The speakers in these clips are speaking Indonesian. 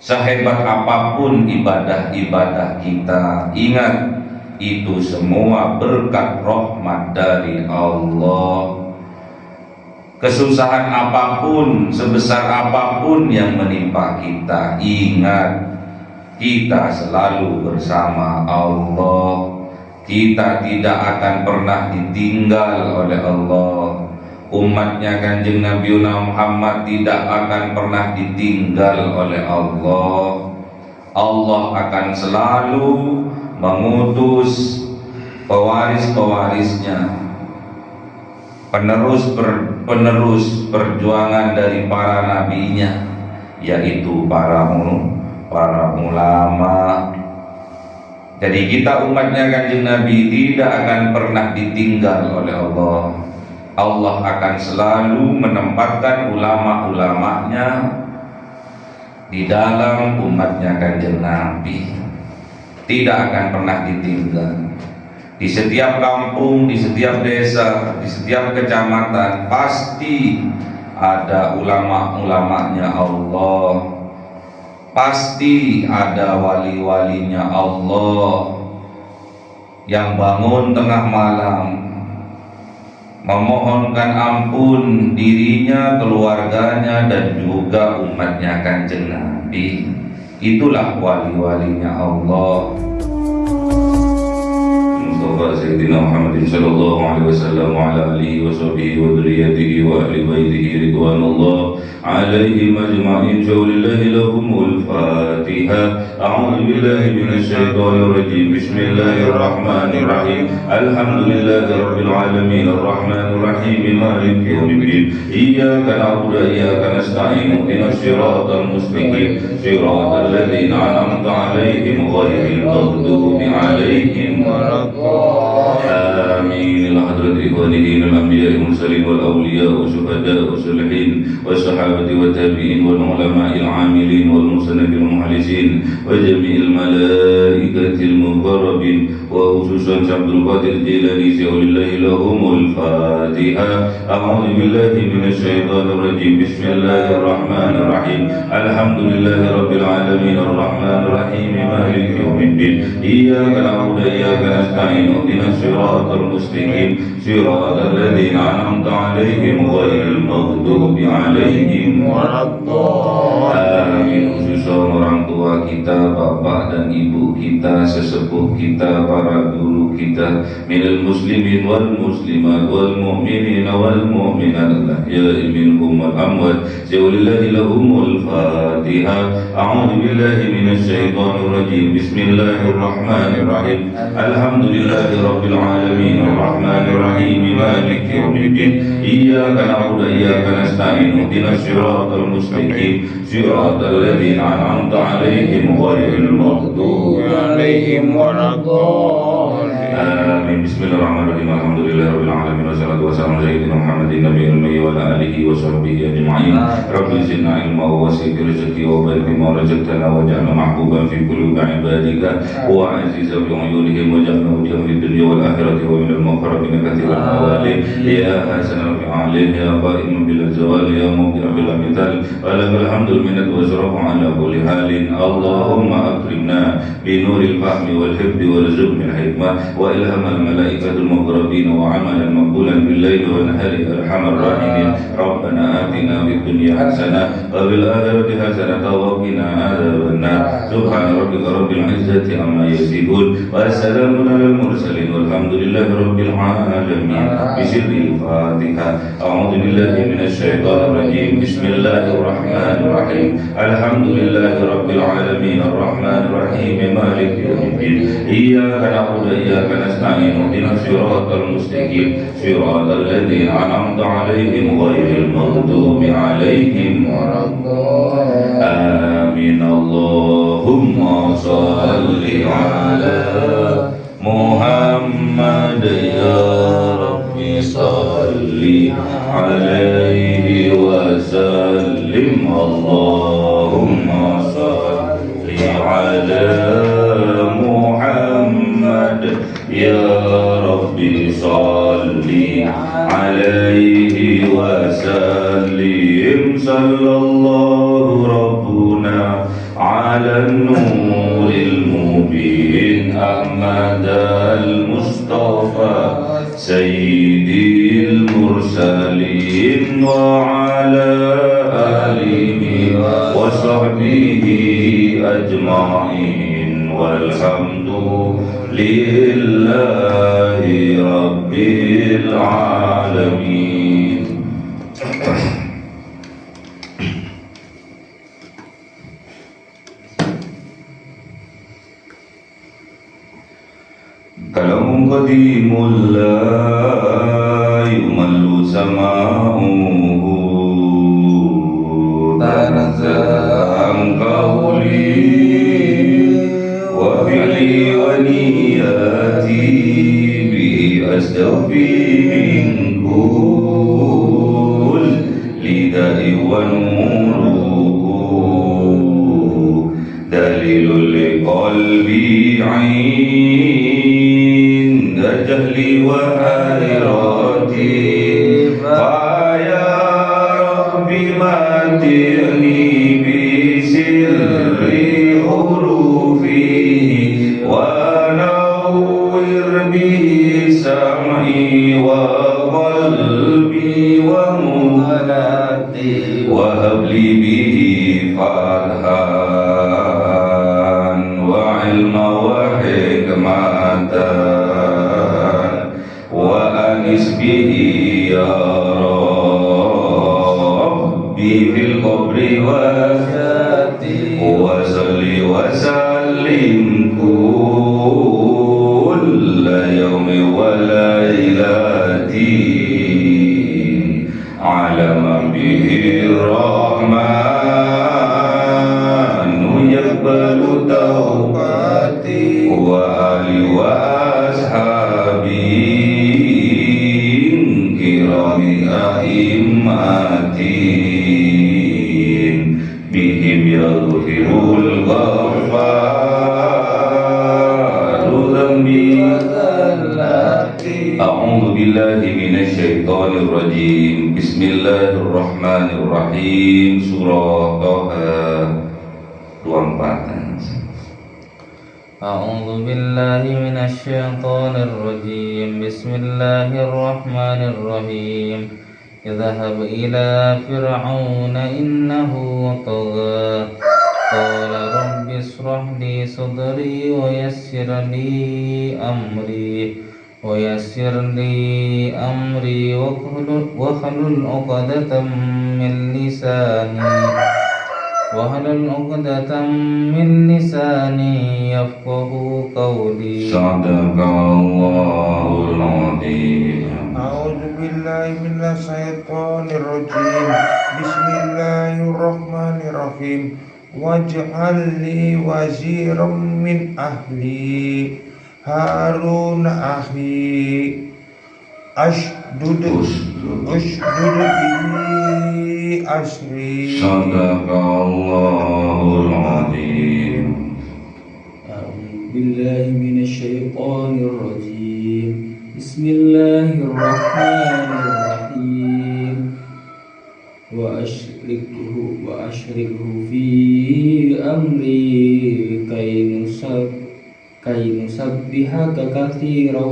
Sehebat apapun ibadah-ibadah kita, ingat itu semua berkat rahmat dari Allah. Kesusahan apapun, sebesar apapun yang menimpa kita, ingat kita selalu bersama Allah. Kita tidak akan pernah ditinggal oleh Allah. Umatnya Kanjeng Nabi Muhammad tidak akan pernah ditinggal oleh Allah. Allah akan selalu mengutus pewaris-pewarisnya, penerus perjuangan dari para nabinya, yaitu para ulama. Jadi kita umatnya Kanjeng Nabi tidak akan pernah ditinggal oleh Allah. Allah akan selalu menempatkan ulama-ulamanya di dalam umatnya Kanjeng Nabi. Tidak akan pernah ditinggal. Di setiap kampung, di setiap desa, di setiap kecamatan pasti ada ulama-ulamanya Allah. Pasti ada wali-walinya Allah yang bangun tengah malam memohonkan ampun dirinya, keluarganya, dan juga umatnya Kanjeng Nabi. Itulah wali-walinya Allah. Mustafa Sayyidina Muhammad sallallahu alaihi wasallam wa ala alihi wa sahbihi wa dzurriyyatihi wa ahli baitihi ridwanullah alaihim ajma'in. Shaulillahi lahumul Fatihah. A'udzu billahi minasy syaithanir rajim. Bismillahirrahmanirrahim. Alhamdulillahi rabbil alamin arrahmanir rahim maliki yaumiddin. Iyyaka na'budu wa iyyaka nasta'in. Ihdinas siratal mustaqim. Siratal ladzina an'amta 'alaihim ghairil maghdubi 'alaihim waladdallin. Amin. Ila hadrat ikhwanihi al-anbiya'i mursalin wal awliya wa syuhada wa salihin wa sahabati wa tabi'in wal ulama'il 'amilin wal musannabil muhlisin wa jami'il malaikatil muqarrabin wa khususan Abdul Qadir Jilani Shaulillahi lahumul Fatihah. A'udzu billahi minasy syaithanir rajim. Bismillahirrahmanirrahim. Alhamdulillahi rabbil alamin arrahmanir rahim maliki yaumiddin. Iyyaka na'budu wa iyyaka nasta'in. Ihdinas siratal mustaqim. Siratal ladzina an'amta 'alaihim ghairil maghdubi 'alaihim waladdallin. Khususan orang tua kita, bapak dan ibu kita, sesepuh kita, para guru kita, minal muslimin wal muslimat wal mu'minin wal mu'minat al-ahya'i minhum wal amwat. Shaulillahi lahumul Fatihah. A'udzu billahi minasy syaithanir rajim. Bismillahirrahmanirrahim. Alhamdulillahi rabbil alamin arrahmanir rahim maliki yaumiddin. Iyyaka na'budu wa iyyaka nasta'in. Ihdinas siratal mustaqim. Siratal ladzina an'amta 'alaihim ghairil maghdubi 'alaihim waladdallin. Amin. Bismillahirrahmanirrahim. Alhamdulillahirabbil alamin wassalatu wassalamu ala sayyidina Muhammadin nabiyil ummi wa ala alihi wa sahbihi ajma'in. Rabbi zidna ilma wa wasi' rizqi wa barik bima razaqtana waj'alna mahbuban fi qulubi ibadika wa azizan bi uyunihim waj'alna wajhan fid dunya wal akhirati wa minal muqarrabin katsiran awali ya hasanal fi'alin ya qa'iman bil zawal ya mubdi'a bil amthal wa lakal hamdul minnat wa syarafu ala kulli halin. Allahumma akrimna bi nuril fahmi wal hifdi warzuqna al hikmah wa ilhamal malaikatul muqarrabin wa amalan maqbulan bil laili wan nahari arhamar rahimin. Rabbana atina fid dunya hasanah wa fil akhirati hasanah wa qina adzabannar. Subhana rabbika rabbil izzati amma yasifun wa salamun alal mursalin walhamdulillahi rabbil alamin. Bismillahil Fatihah. A'udzu billahi minasy syaithanir rajim. Bismillahirrahmanirrahim. Alhamdulillahi rabbil alamin arrahmanir rahim maliki yaumiddin. Iyyaka na'budu wa iyyaka nasta'in. Ihdinas siratal mustaqim. Siratal ladzina an'amta 'alaihim ghairil maghdubi 'alaihim waladdallin. Amin. Allahumma shalli 'ala Muhammad ya Rabbi salli 'alaihi wa sallim. Allahumma shalli 'ala Muhammad ya Rabbi salli 'alaihi wa sallim. Sallallahu rabbuna على النور المبين أحمد المصطفى سيدي المرسلين وعلى آله وصحبه أجمعين والحمد لله رب العالمين. Kalam qadimul la yumallu sama'uhu tanazzam qawli wa fi'li wa niyati bi astaghfi min kull lida'i wa nuruhu dalilul liqalbi 'ain جهلي وحيرتي فيا ربي متعني بسر حروفي ونور به سمعي وقلبي ومهلتي وهب لي به فتحا وعلما وحكمة به يا ربي في القبر وصل وسلم كل يوم وليلة على من به الرحمن يقبل توبتي وآلي وأصحابي أئمتين بهم يغفر الغفار ذنبي وذلتي. أعوذ بالله من الشيطان الرجيم. بسم الله الرحمن الرحيم. Surah Taha 24. أعوذ بالله من الشيطان الرجيم. بسم الله الرحمن الرحيم. اذهب إلى فرعون إنه طغى قال رب اشرح لي صدري ويسر لي أمري واحلل عقدة من لساني يفقه قولي. صدق الله العظيم. أعوذ بالله من الشيطان الرجيم. بسم الله الرحمن الرحيم. واجعل لي وزيرا من أهلي هارون أخي أشدد به أسري. صدق الله العظيم. أعوذ بالله من الشيطان الرجيم. بسم الله الرحمن الرحيم. وأشركه في أمري كي نسبحك كثيرا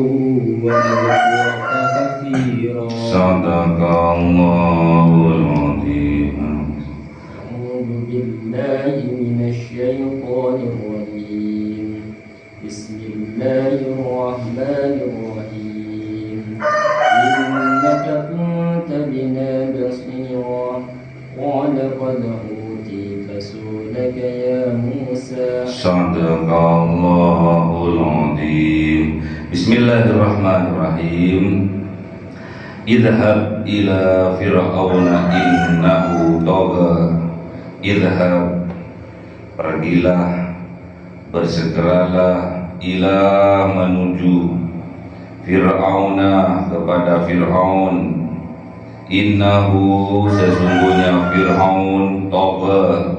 ونذكرك كثيرا. صدق الله العظيم. أعوذ بالله من الشيطان الرجيم. بسم الله الرحمن الرحيم. إنك كنت بنا بصيرا قال قد أوتيت سؤلك يا موسى. صدق الله العظيم. بسم الله الرحمن الرحيم. Idhab ila fir'auna innahu tagha. Idhab, pergilah, bersegeralah, ila menuju Fir'auna, kepada Fir'aun. Innahu, sesungguhnya Fir'aun, tagha,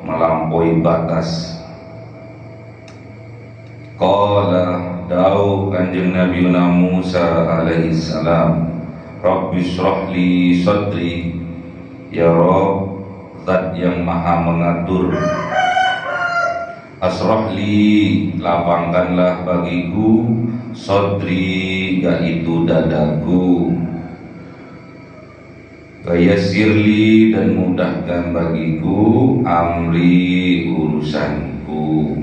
melampaui batas. Qala, da'u kanjeng Nabi Musa alaihi salam, Rabbi shrahli sadri, ya Rabb, Zat yang maha mengatur Asrohli, lapangkanlah bagiku, sodri, yaitu dadaku, wayasirli, dan mudahkan bagiku, amri, urusanku,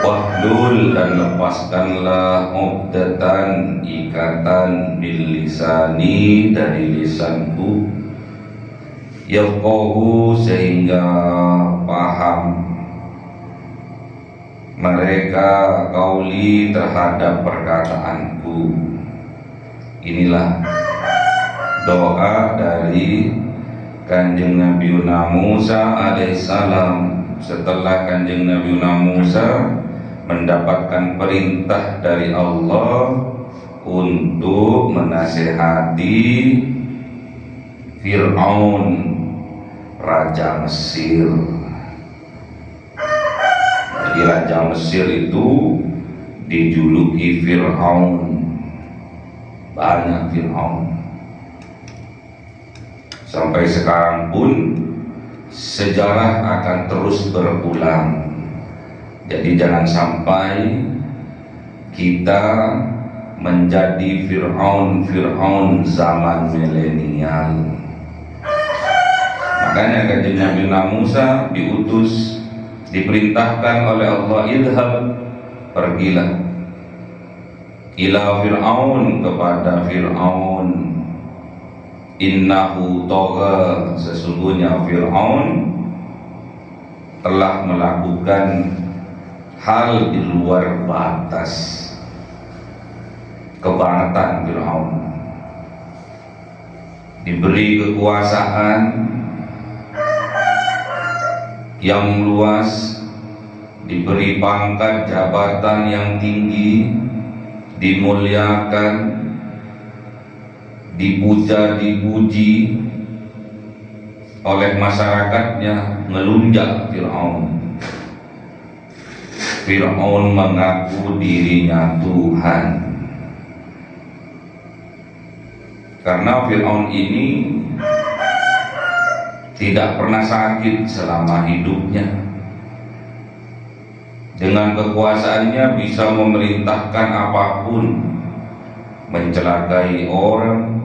wahlul, dan lepaskanlah uqdatan, ikatan, bil lisani, dari lisanku, yafqahu, sehingga paham mereka qauli, terhadap perkataanku. Inilah doa dari Kanjeng Nabi Musa alaihissalam setelah Kanjeng Nabi Musa mendapatkan perintah dari Allah untuk menasehati Fir'aun, Raja Mesir. Jadi Raja Mesir itu dijuluki Fir'aun, banyak Fir'aun. Sampai sekarang pun sejarah akan terus berulang. Jadi jangan sampai kita menjadi Fir'aun zaman milenial. Makanya Kanjeng Nabi Musa diutus, diperintahkan oleh Allah, idhab, pergilah, ila Fir'aun, kepada Fir'aun, innahu tagha, sesungguhnya Fir'aun telah melakukan hal di luar batas. Kebangetan Fir'aun, diberi kekuasaan yang luas, diberi pangkat jabatan yang tinggi, dimuliakan, dipuja, dipuji oleh masyarakatnya, ngelunjak Fir'aun. Fir'aun mengaku dirinya Tuhan. Karena Fir'aun ini tidak pernah sakit selama hidupnya. Dengan kekuasaannya bisa memerintahkan apapun, mencelakai orang,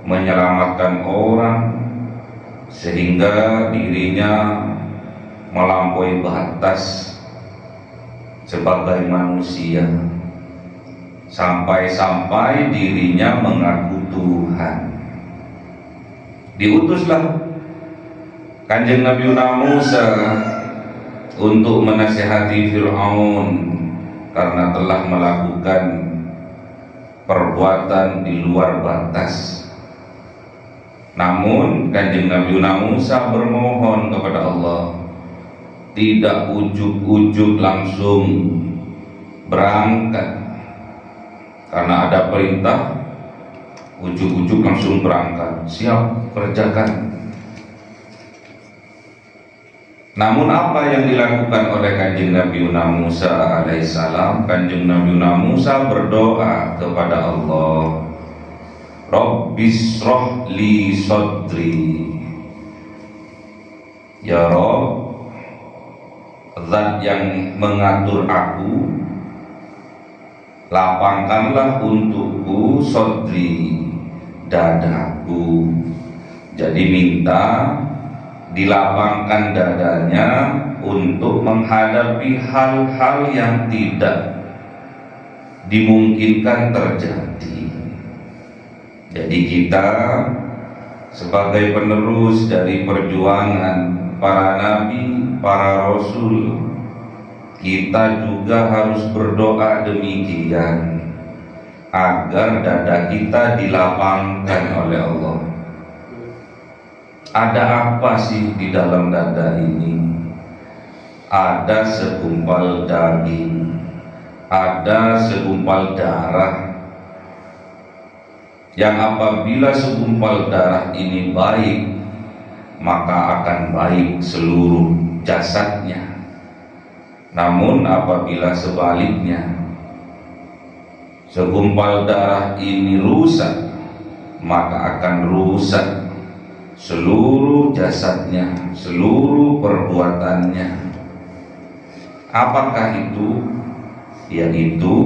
menyelamatkan orang, sehingga dirinya melampaui batas sebagai manusia, sampai-sampai dirinya mengaku Tuhan. Diutuslah Kanjeng Nabi Musa untuk menasihati Fir'aun karena telah melakukan perbuatan di luar batas. Namun Kanjeng Nabi Musa bermohon kepada Allah, tidak ujug-ujug langsung berangkat. Karena ada perintah, ujug-ujug langsung berangkat, siap, kerjakan. Namun apa yang dilakukan oleh Kanjeng Nabi Musa alaihissalam? Kanjeng Nabi Musa berdoa kepada Allah, Rabbishrah li sadri, ya Rabb, Zat yang mengatur aku, lapangkanlah untukku sadri, dadaku. Jadi minta dilapangkan dadanya untuk menghadapi hal-hal yang tidak dimungkinkan terjadi. Jadi kita sebagai penerus dari perjuangan para nabi, para rasul, kita juga harus berdoa demikian agar dada kita dilapangkan oleh Allah. Ada apa sih di dalam dada ini? Ada segumpal daging, ada segumpal darah, yang apabila segumpal darah ini baik, maka akan baik seluruh jasadnya. Namun apabila sebaliknya, segumpal darah ini rusak, maka akan rusak seluruh jasadnya, seluruh perbuatannya. Apakah itu? Yaitu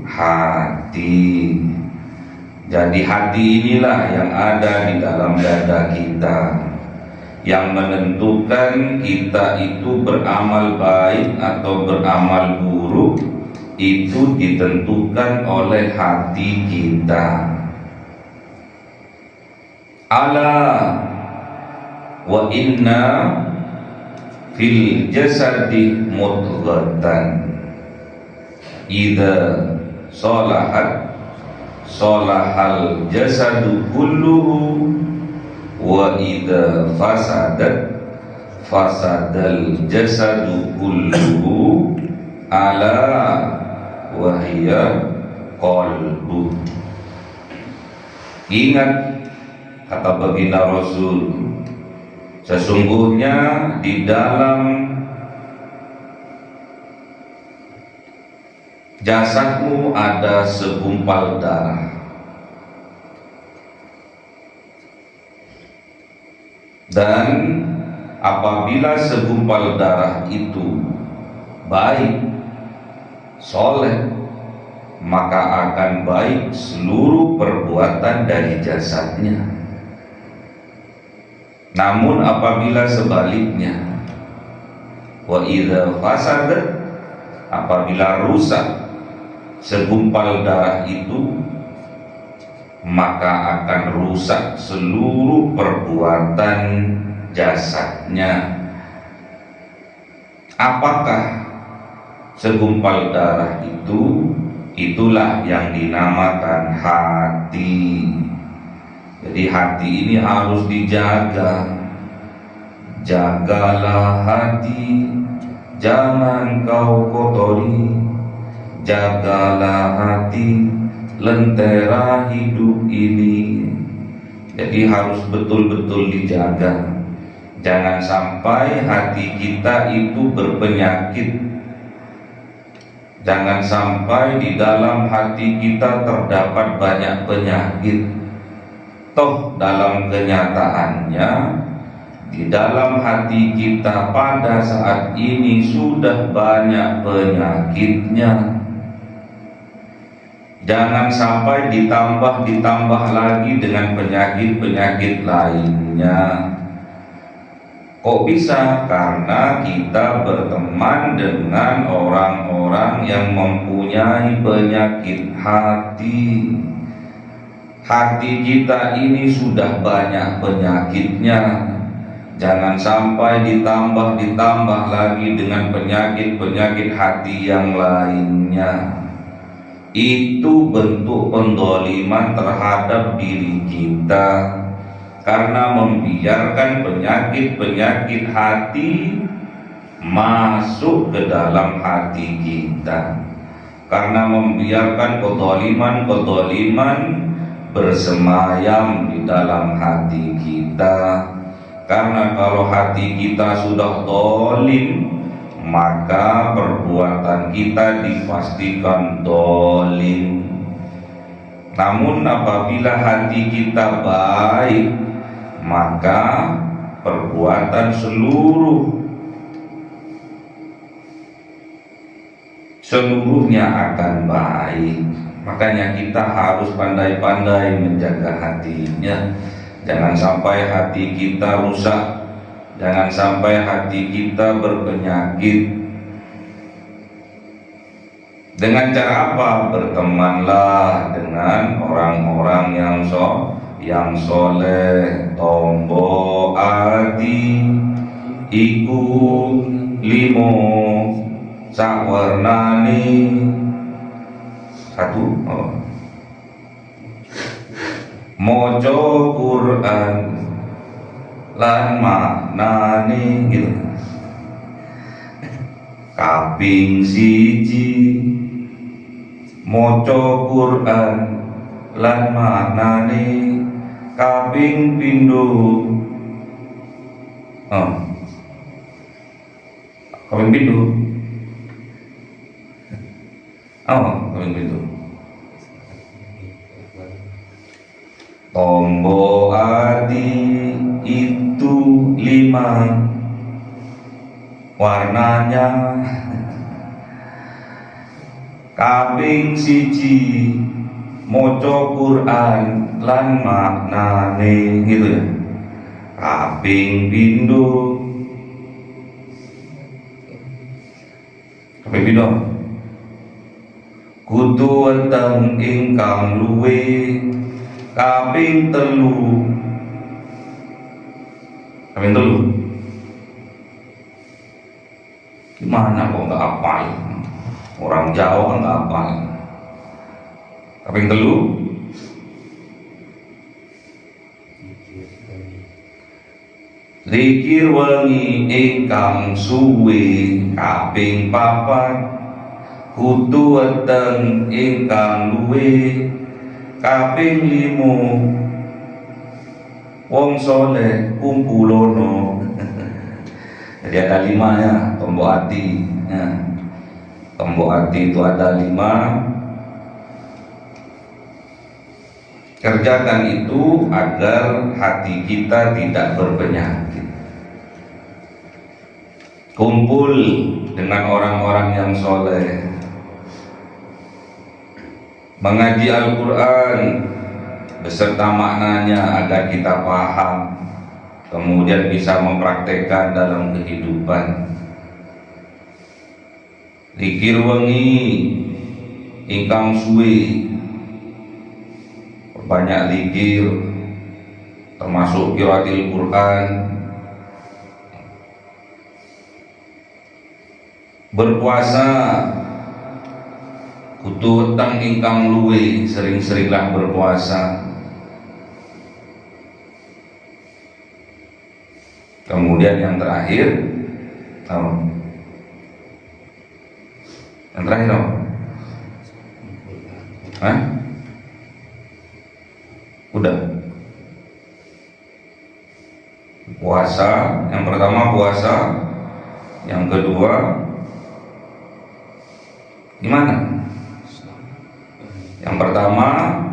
hati. Jadi hati inilah yang ada di dalam dada kita, yang menentukan kita itu beramal baik atau beramal buruk. Itu ditentukan oleh hati kita. Ala wa inna fil jasadi mudghatan idza salahat salahal jasadu kulluhu wa idza fasadat fasadal jasadu kulluhu ala wahia qalbu. Ingat kata baginda Rasul, sesungguhnya di dalam jasadmu ada segumpal darah. Dan apabila segumpal darah itu baik, soleh, maka akan baik seluruh perbuatan dari jasadnya. Namun apabila sebaliknya, wa idza fasadat, apabila rusak segumpal darah itu, maka akan rusak seluruh perbuatan jasadnya. Apakah segumpal darah itu? Itulah yang dinamakan hati. Jadi hati ini harus dijaga. Jagalah hati, jangan kau kotori. Jagalah hati, lentera hidup ini. Jadi harus betul-betul dijaga. Jangan sampai hati kita itu berpenyakit. Jangan sampai di dalam hati kita terdapat banyak penyakit. Toh dalam kenyataannya, di dalam hati kita pada saat ini sudah banyak penyakitnya. Jangan sampai ditambah lagi dengan penyakit-penyakit lainnya. Kok bisa? Karena kita berteman dengan orang-orang yang mempunyai penyakit hati. Hati kita ini sudah banyak penyakitnya. Jangan sampai ditambah lagi dengan penyakit-penyakit hati yang lainnya. Itu bentuk pendoliman terhadap diri kita, karena membiarkan penyakit-penyakit hati masuk ke dalam hati kita, karena membiarkan kedoliman bersemayam di dalam hati kita. Karena kalau hati kita sudah dolim, maka perbuatan kita dipastikan dolim. Namun apabila hati kita baik, maka perbuatan seluruhnya akan baik. Makanya kita harus pandai-pandai menjaga hatinya. Jangan sampai hati kita rusak, jangan sampai hati kita berpenyakit. Dengan cara apa? Bertemanlah dengan orang-orang yang soleh. Tombo ati iku limo sawarnani. Satu, mojo Quran lan maknane gitu. Kaping siji mojo Quran lan maknane. Kaping pindho kaping pindho kaping pindho tombo adi itu 5 warnanya Kaping siji maca Quran lan maknane gitu ya. Kaping pindho kudu wonten ingkang luwe. Kaping telu gimana kok nggak hafal? Orang Jawa nggak hafal. Kaping telu zikir wengi ingkang suwe. Kaping papat kudu wonten ingkang luwe. Kaping limo wong soleh kumpulono. Jadi ada 5 ya, tombok hati ya. Tombok hati itu ada 5. Kerjakan itu agar hati kita tidak berpenyakit. Kumpul dengan orang-orang yang soleh, mengaji Al-Quran beserta maknanya agar kita paham, kemudian bisa mempraktekkan dalam kehidupan. Zikir wengi ingkang suwe, banyak zikir termasuk qiraatil Quran. Berpuasa kudu weteng ingkang luwe, sering-seringlah berpuasa. Kemudian yang terakhir, udah puasa. Yang pertama puasa, yang kedua gimana? Yang pertama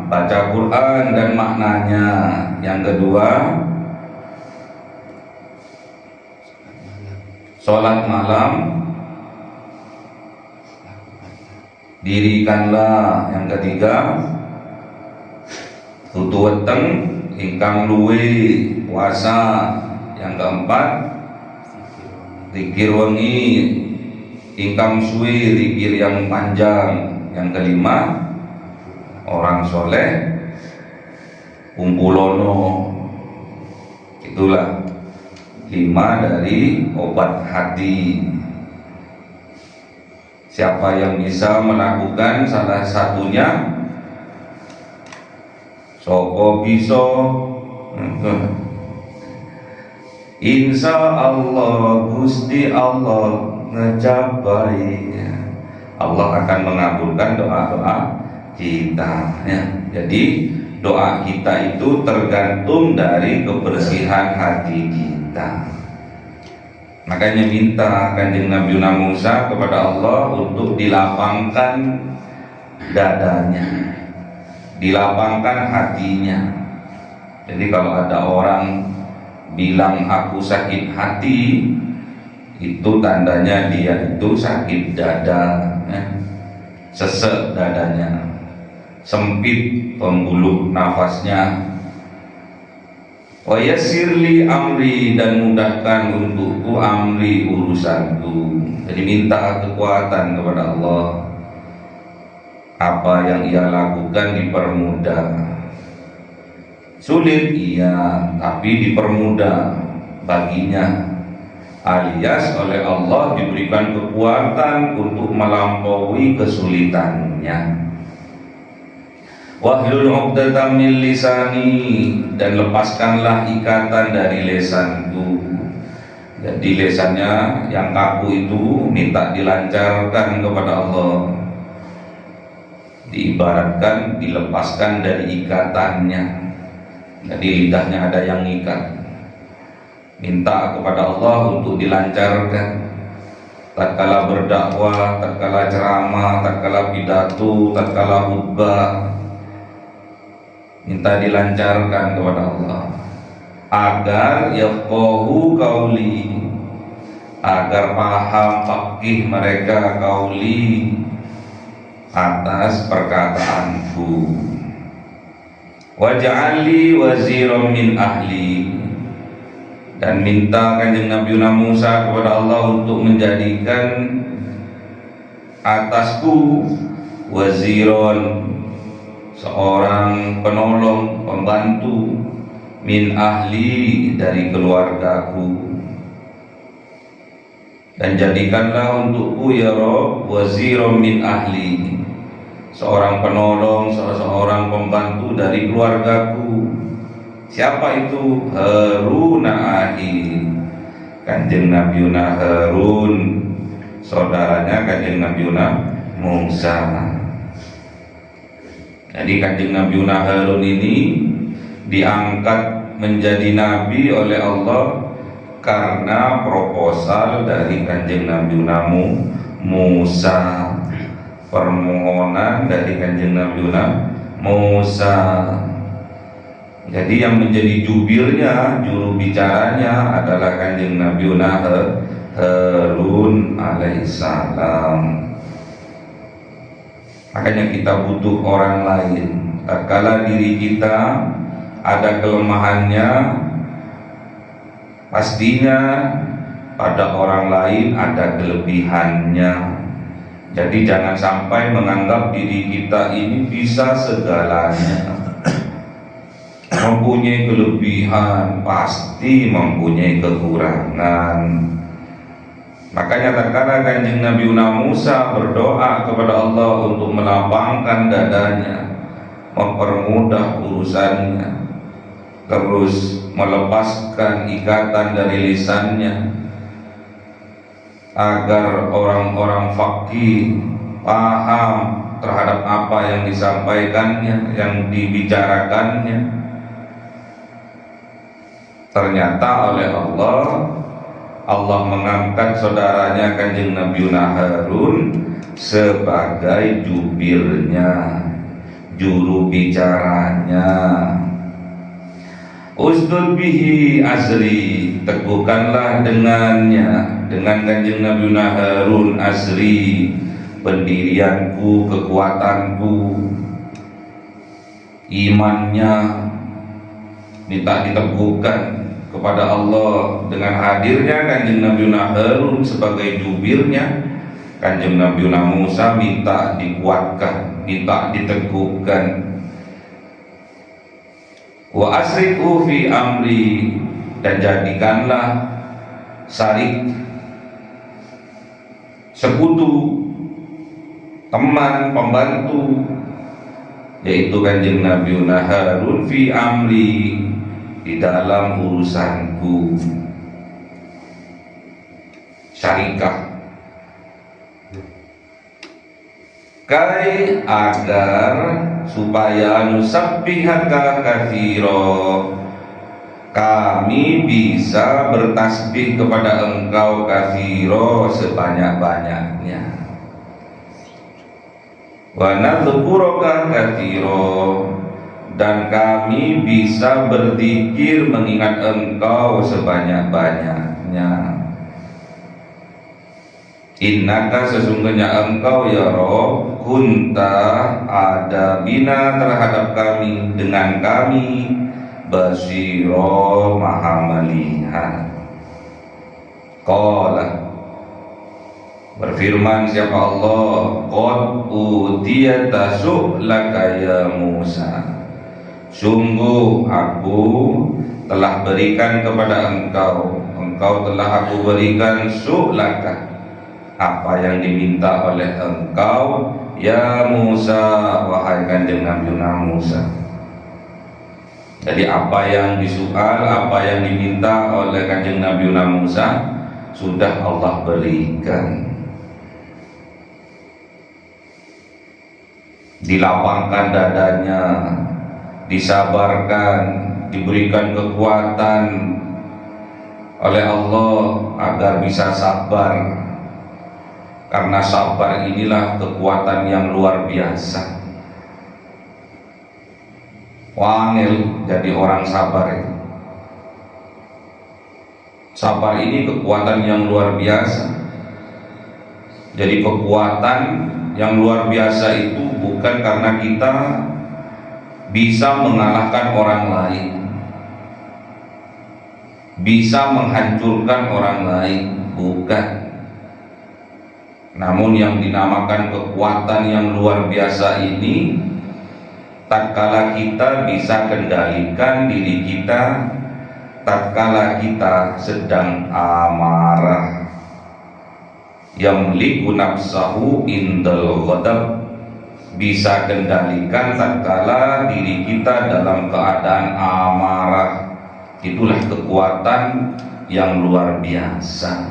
baca Quran dan maknanya, yang kedua sholat malam, dirikanlah, yang ketiga tutu weteng ingkang luwe puasa, yang keempat zikir wengi ingkang suwe, zikir yang panjang, yang kelima orang soleh kumpulono. Itulah 5 dari obat hati. Siapa yang bisa melakukan salah satunya, soko bisa, insya Allah Gusti Allah ngecapai. Allah akan mengabulkan doa-doa kita ya. Jadi doa kita itu tergantung dari kebersihan hati kita. Makanya minta Kanjeng Nabi Musa kepada Allah untuk dilapangkan dadanya, dilapangkan hatinya. Jadi kalau ada orang bilang aku sakit hati, itu tandanya dia itu sakit dada ya. Sesek dadanya, sempit pembuluh nafasnya. Wa yassirli amri, dan mudahkan untukku amri, urusanku. Jadi minta kekuatan kepada Allah. Apa yang ia lakukan dipermudah. Sulit iya, tapi dipermudah baginya. Alias oleh Allah diberikan kekuatan untuk melampaui kesulitannya. Wahlul 'uqdatam min lisani, dan lepaskanlah ikatan dari lesanku. Jadi lesannya yang kaku itu minta dilancarkan kepada Allah. Diibaratkan dilepaskan dari ikatannya. Jadi lidahnya ada yang ngikat. Minta kepada Allah untuk dilancarkan. Tatkala berdakwah, tatkala ceramah, tatkala pidato, tatkala khutbah, minta dilancarkan kepada Allah agar yafqahu qauli, agar paham faqih mereka qauli, atas perkataanku. Waj'alli waziran min ahli, dan minta kanjeng Nabi Musa kepada Allah untuk menjadikan atasku waziron, seorang penolong, pembantu, min ahli, dari keluargaku. Dan jadikanlah untukku ya Rabb waziron min ahli, seorang penolong, seorang pembantu dari keluargaku. Siapa itu? Harun ahi, kanjeng Nabiuna Harun, saudaranya kanjeng Nabiuna Musa. Jadi kanjeng Nabiuna Harun ini diangkat menjadi nabi oleh Allah karena proposal dari kanjeng Nabiuna Musa, permohonan dari kanjeng Nabiuna Musa. Jadi yang menjadi jubirnya, juru bicaranya adalah kanjeng Nabiuna Harun alaihissalam. Makanya kita butuh orang lain. Tatkala diri kita ada kelemahannya, pastinya pada orang lain ada kelebihannya. Jadi jangan sampai menganggap diri kita ini bisa segalanya. Mempunyai kelebihan, pasti mempunyai kekurangan. Makanya tatkala kanjeng Nabi Musa berdoa kepada Allah untuk melapangkan dadanya, mempermudah urusannya, terus melepaskan ikatan dari lisannya, agar orang-orang fakih paham terhadap apa yang disampaikannya, yang dibicarakannya. Ternyata oleh Allah mengangkat saudaranya kanjeng Nabi Harun sebagai jubirnya, juru bicaranya. Usdud bihi azri, teguhkanlah dengannya, dengan kanjeng Nabi Harun azri, pendirianku, kekuatanku, imannya minta diteguhkan kepada Allah dengan hadirnya kanjeng Nabi Harun sebagai jubirnya. Kanjeng Nabi Musa minta dikuatkan, minta diteguhkan. Wa asriku fi amri, dan jadikanlah syarik, sekutu, teman, pembantu, yaitu kanjeng Nabi Harun fi amri, di dalam urusanku. Syarikah, kai agar supaya nusabbihaka katsira, kami bisa bertasbih kepada engkau katsira, sebanyak-banyaknya. Wa nadzkuruka katsira, dan kami bisa berzikir mengingat engkau sebanyak-banyaknya. Innaka, sesungguhnya engkau ya Rabb, kunta, ada bina terhadap kami, dengan kami, basiro, maha melihat. Qala, berfirman siapa Allah, qad utiyata su'laka ya Musa, sungguh aku telah berikan kepada engkau telah aku berikan su'laka, apa yang diminta oleh engkau ya Musa, wahai kanjeng Nabi Musa. Jadi apa yang disual, apa yang diminta oleh kanjeng Nabi Musa sudah Allah berikan. Dilapangkan dadanya, disabarkan, diberikan kekuatan oleh Allah agar bisa sabar. Karena sabar inilah kekuatan yang luar biasa. Wangil jadi orang sabar itu. Sabar ini kekuatan yang luar biasa. Jadi kekuatan yang luar biasa itu bukan karena kita bisa mengalahkan orang lain, bisa menghancurkan orang lain, bukan. Namun yang dinamakan kekuatan yang luar biasa ini, tatkala kita bisa kendalikan diri kita, tatkala kita sedang amarah, yamliku nafsahu indal ghadab, bisa kendalikan tatkala diri kita dalam keadaan amarah. Itulah kekuatan yang luar biasa.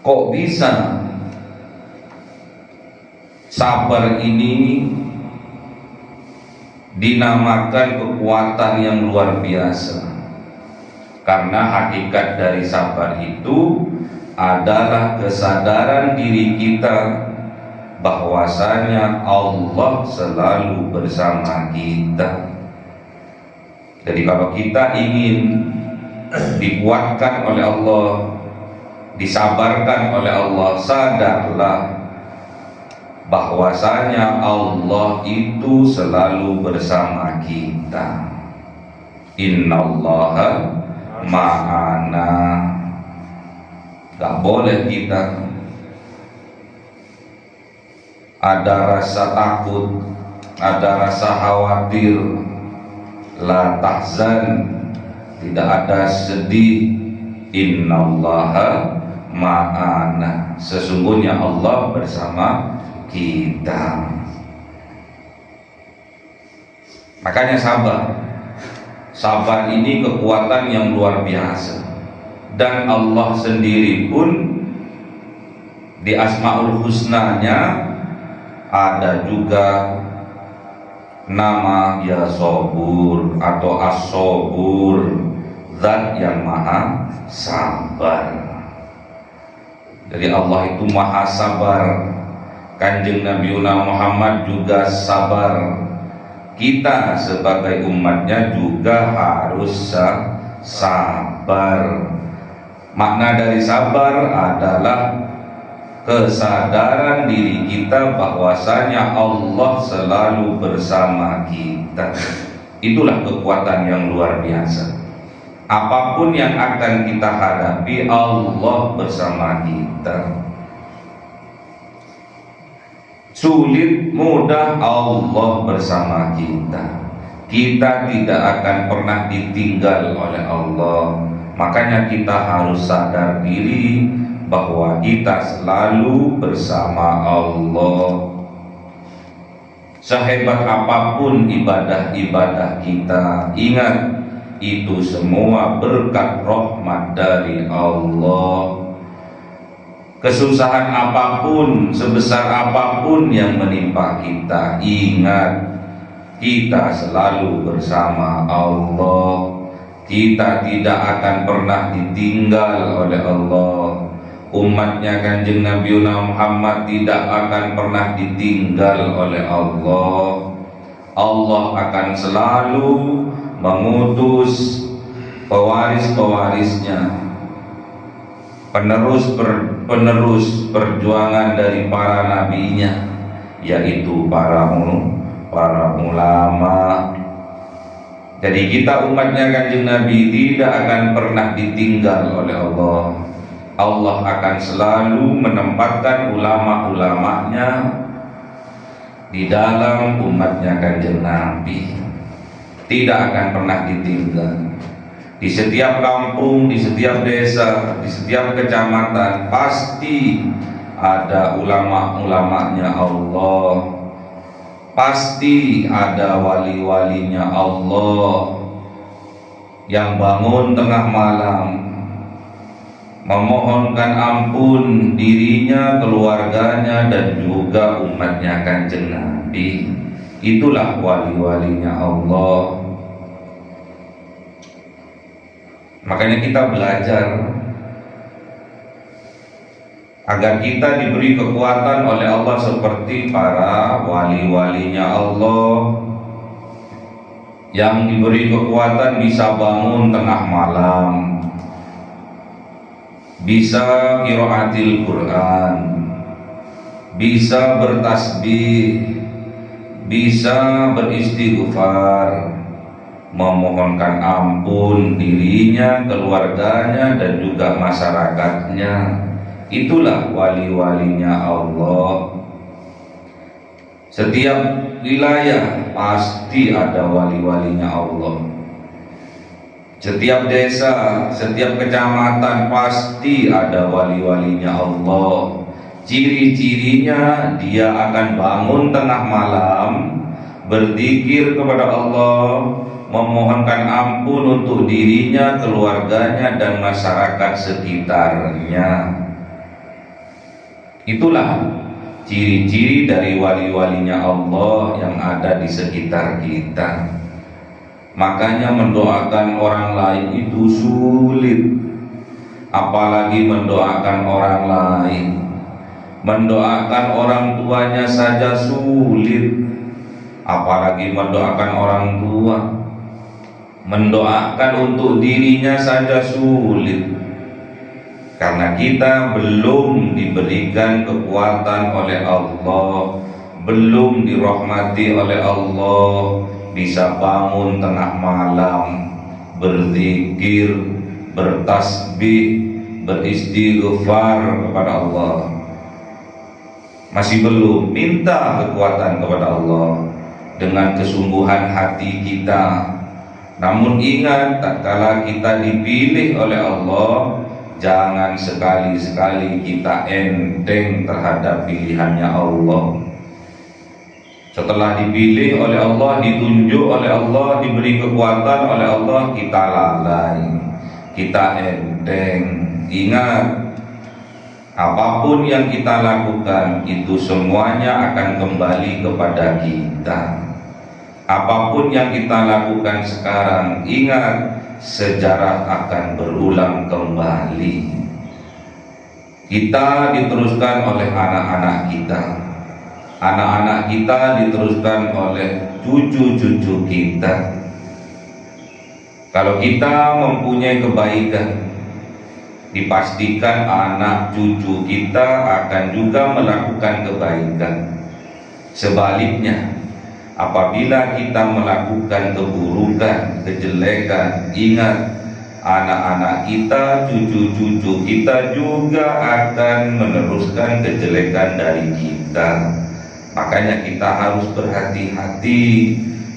Kok bisa sabar ini dinamakan kekuatan yang luar biasa? Karena hakikat dari sabar itu adalah kesadaran diri kita bahwasanya Allah selalu bersama kita. Jadi kalau kita ingin dikuatkan oleh Allah, disabarkan oleh Allah, sadarlah bahwasanya Allah itu selalu bersama kita. Innallaha ma'ana. Gak boleh kita ada rasa takut, ada rasa khawatir, la tahzan, tidak ada sedih. Innallaha ma'ana, sesungguhnya Allah bersama kita. Makanya sabar ini kekuatan yang luar biasa. Dan Allah sendiri pun di Asmaul Husnanya ada juga nama Ya Sobur atau As-Sobur, Zat yang maha sabar. Jadi Allah itu maha sabar. Kanjeng Nabi Muhammad juga sabar. Kita sebagai umatnya juga harus sabar. Makna dari sabar adalah kesadaran diri kita bahwasanya Allah selalu bersama kita. Itulah kekuatan yang luar biasa. Apapun yang akan kita hadapi, Allah bersama kita. Sulit mudah, Allah bersama kita. Kita tidak akan pernah ditinggal oleh Allah. Makanya kita harus sadar diri bahwa kita selalu bersama Allah. Sehebat apapun ibadah-ibadah kita, ingat itu semua berkat rahmat dari Allah. Kesusahan apapun, sebesar apapun yang menimpa kita, ingat kita selalu bersama Allah. Kita tidak akan pernah ditinggal oleh Allah. Umatnya Kanjeng Nabi Muhammad tidak akan pernah ditinggal oleh Allah. Allah akan selalu mengutus pewaris-pewarisnya, penerus perjuangan dari para nabinya, yaitu para ulama. Jadi kita umatnya Kanjeng Nabi tidak akan pernah ditinggal oleh Allah. Allah akan selalu menempatkan ulama-ulamanya di dalam umatnya Kanjeng Nabi. Tidak akan pernah ditinggal. Di setiap kampung, di setiap desa, di setiap kecamatan pasti ada ulama-ulamanya Allah. Pasti ada wali-walinya Allah yang bangun tengah malam memohonkan ampun dirinya, keluarganya, dan juga umatnya Kanjeng Nabi. Itulah wali-walinya Allah. Makanya kita belajar agar kita diberi kekuatan oleh Allah seperti para wali-walinya Allah yang diberi kekuatan bisa bangun tengah malam, bisa qiraatil Quran, bisa bertasbih, bisa beristighfar, memohonkan ampun dirinya, keluarganya, dan juga masyarakatnya. Itulah wali-walinya Allah. Setiap wilayah pasti ada wali-walinya Allah. Setiap desa, setiap kecamatan pasti ada wali-walinya Allah. Ciri-cirinya dia akan bangun tengah malam, berzikir kepada Allah, memohonkan ampun untuk dirinya, keluarganya, dan masyarakat sekitarnya. Itulah ciri-ciri dari wali-walinya Allah yang ada di sekitar kita. Makanya mendoakan orang lain itu sulit, apalagi mendoakan orang lain. Mendoakan orang tuanya saja sulit, apalagi mendoakan orang tua. Mendoakan untuk dirinya saja sulit, karena kita belum diberikan kekuatan oleh Allah, belum dirahmati oleh Allah, bisa bangun tengah malam, berzikir, bertasbih, beristighfar kepada Allah. Masih belum, minta kekuatan kepada Allah dengan kesungguhan hati kita. Namun ingat, tatkala kita dipilih oleh Allah, jangan sekali-sekali kita enteng terhadap pilihannya Allah. Setelah dipilih oleh Allah, ditunjuk oleh Allah, diberi kekuatan oleh Allah, kita lalai, kita enteng. Ingat, apapun yang kita lakukan itu semuanya akan kembali kepada kita. Apapun yang kita lakukan sekarang, ingat, sejarah akan berulang kembali. Kita diteruskan oleh anak-anak kita, anak-anak kita diteruskan oleh cucu-cucu kita. Kalau kita mempunyai kebaikan, dipastikan anak cucu kita akan juga melakukan kebaikan. Sebaliknya, apabila kita melakukan keburukan, kejelekan, ingat, anak-anak kita, cucu-cucu kita juga akan meneruskan kejelekan dari kita. Makanya kita harus berhati-hati,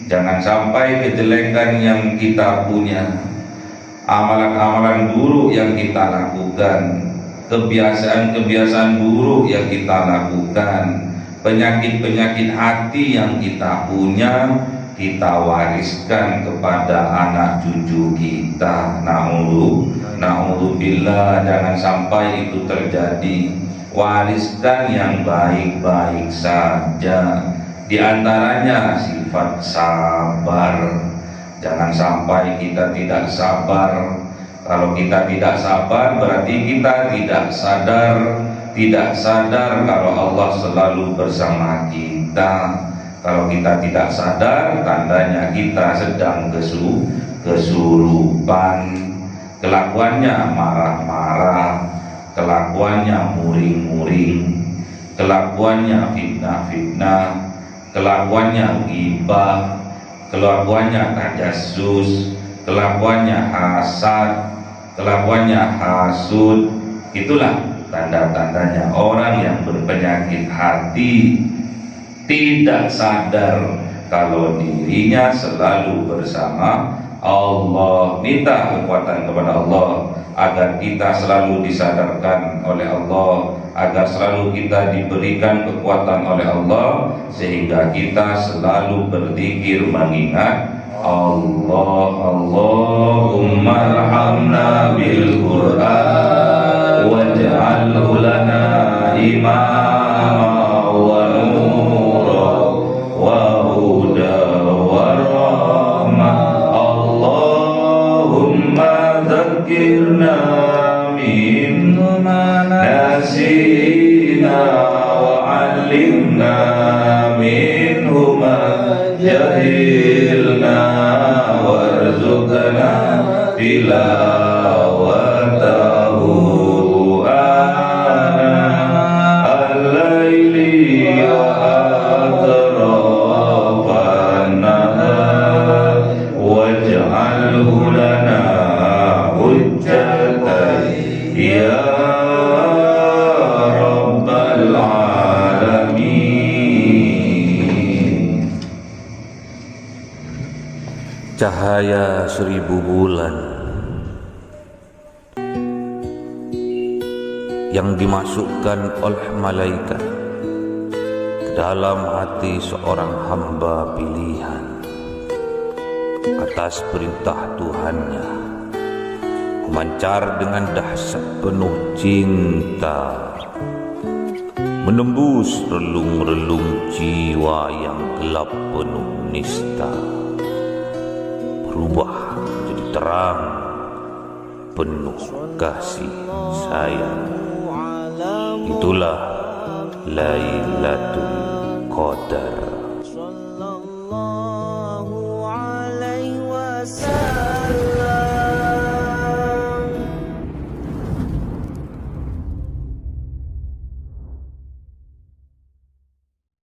jangan sampai kejelekan yang kita punya, amalan-amalan buruk yang kita lakukan, kebiasaan-kebiasaan buruk yang kita lakukan, penyakit-penyakit hati yang kita punya, kita wariskan kepada anak cucu kita. Na'udzubillah, jangan sampai itu terjadi. Wariskan yang baik-baik saja, di antaranya sifat sabar. Jangan sampai kita tidak sabar. Kalau kita tidak sabar, berarti kita tidak sadar kalau Allah selalu bersama kita. Kalau kita tidak sadar, tandanya kita sedang kesurupan. Kelakuannya marah-marah, kelakuannya muring-muring, kelakuannya fitnah-fitnah, kelakuannya ghibah, kelakuannya tajassus, kelakuannya hasad, kelakuannya hasud. Itulah tanda-tandanya orang yang berpenyakit hati, tidak sadar kalau dirinya selalu bersama Allah. Minta kekuatan kepada Allah agar kita selalu disadarkan oleh Allah, agar selalu kita diberikan kekuatan oleh Allah, sehingga kita selalu berzikir mengingat Allah. Allahumma arhamna bil Qur'an waj'alhu lana imama wa nura wa huda wa rahmah. Allahumma dzakirna minhu ma nasina wa 'allimna minhu ma jahilna warzuqna tilawatahu ana al-laili cahaya 1000 bulan yang dimasukkan oleh malaikat ke dalam hati seorang hamba pilihan atas perintah Tuhannya, memancar dengan dahsyat penuh cinta, menembus relung-relung jiwa yang gelap penuh nista, berubah menjadi terang penuh kasih sayang. Itulah Lailatul Qadar.